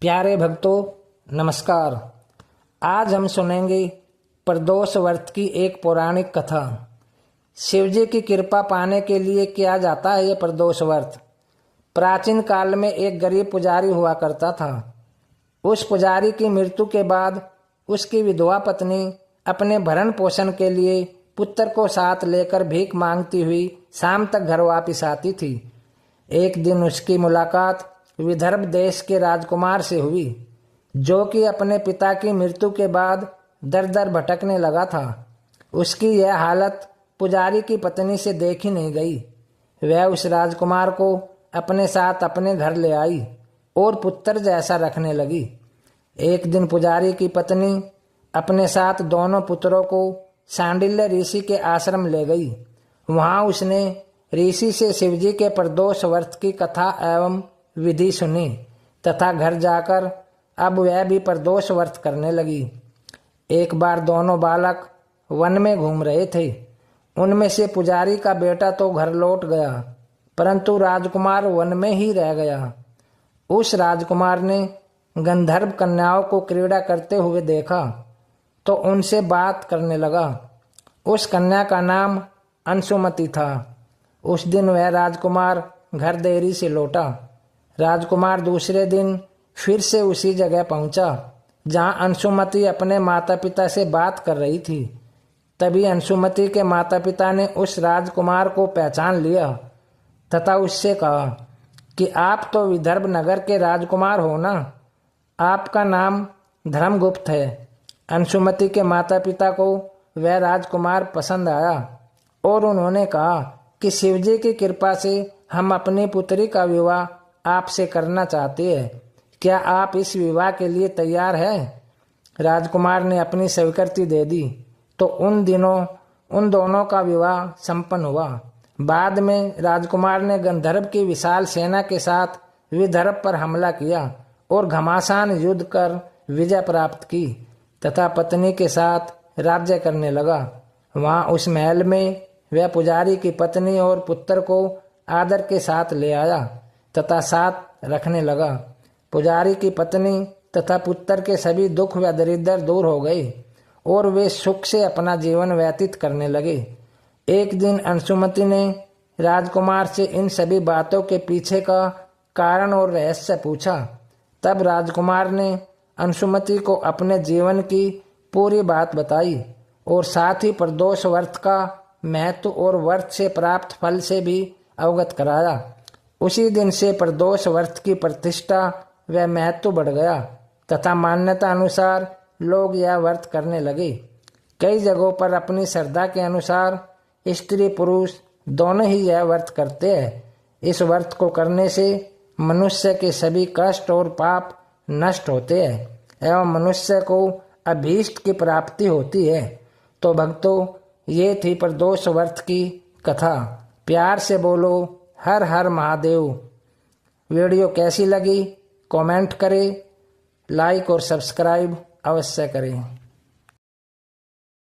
प्यारे भक्तों नमस्कार। आज हम सुनेंगे प्रदोष व्रत की एक पौराणिक कथा। शिवजी की कृपा पाने के लिए किया जाता है यह प्रदोष व्रत। प्राचीन काल में एक गरीब पुजारी हुआ करता था। उस पुजारी की मृत्यु के बाद उसकी विधवा पत्नी अपने भरण पोषण के लिए पुत्र को साथ लेकर भीख मांगती हुई शाम तक घर वापिस आती थी। एक दिन उसकी मुलाकात विदर्भ देश के राजकुमार से हुई, जो कि अपने पिता की मृत्यु के बाद दर दर भटकने लगा था। उसकी यह हालत पुजारी की पत्नी से देखी नहीं गई। वह उस राजकुमार को अपने साथ अपने घर ले आई और पुत्र जैसा रखने लगी। एक दिन पुजारी की पत्नी अपने साथ दोनों पुत्रों को सांडिल्य ऋषि के आश्रम ले गई। वहां उसने ऋषि से शिवजी के प्रदोष व्रत की कथा एवं विधि सुनी तथा घर जाकर अब वह भी प्रदोष व्रत करने लगी। एक बार दोनों बालक वन में घूम रहे थे। उनमें से पुजारी का बेटा तो घर लौट गया, परंतु राजकुमार वन में ही रह गया। उस राजकुमार ने गंधर्व कन्याओं को क्रीड़ा करते हुए देखा तो उनसे बात करने लगा। उस कन्या का नाम अंशुमति था। उस दिन वह राजकुमार घर देरी से लौटा। राजकुमार दूसरे दिन फिर से उसी जगह पहुंचा जहां अंशुमति अपने माता पिता से बात कर रही थी। तभी अंशुमति के माता पिता ने उस राजकुमार को पहचान लिया तथा उससे कहा कि आप तो विदर्भ नगर के राजकुमार हो ना, आपका नाम धर्मगुप्त है। अंशुमति के माता पिता को वह राजकुमार पसंद आया और उन्होंने कहा कि शिवजी की कृपा से हम अपनी पुत्री का विवाह आपसे करना चाहते हैं। क्या आप इस विवाह के लिए तैयार हैं? राजकुमार ने अपनी स्वीकृति दे दी तो उन दिनों उन दोनों का विवाह संपन्न हुआ। बाद में राजकुमार ने गंधर्व की विशाल सेना के साथ विदर्भ पर हमला किया और घमासान युद्ध कर विजय प्राप्त की तथा पत्नी के साथ राज्य करने लगा। वहां उस महल में वह पुजारी की पत्नी और पुत्र को आदर के साथ ले आया तथा साथ रखने लगा। पुजारी की पत्नी तथा पुत्र के सभी दुख व दरिद्र दूर हो गए और वे सुख से अपना जीवन व्यतीत करने लगे। एक दिन अंशुमति ने राजकुमार से इन सभी बातों के पीछे का कारण और रहस्य पूछा। तब राजकुमार ने अंशुमति को अपने जीवन की पूरी बात बताई और साथ ही प्रदोष व्रत का महत्व और व्रत से प्राप्त फल से भी अवगत कराया। उसी दिन से प्रदोष व्रत की प्रतिष्ठा व महत्व बढ़ गया तथा मान्यता अनुसार लोग यह व्रत करने लगे। कई जगहों पर अपनी श्रद्धा के अनुसार स्त्री पुरुष दोनों ही यह व्रत करते हैं। इस व्रत को करने से मनुष्य के सभी कष्ट और पाप नष्ट होते हैं एवं मनुष्य को अभीष्ट की प्राप्ति होती है। तो भक्तों, ये थी प्रदोष व्रत की कथा। प्यार से बोलो हर हर महादेव। वीडियो कैसी लगी कमेंट करें, लाइक और सब्सक्राइब अवश्य करें।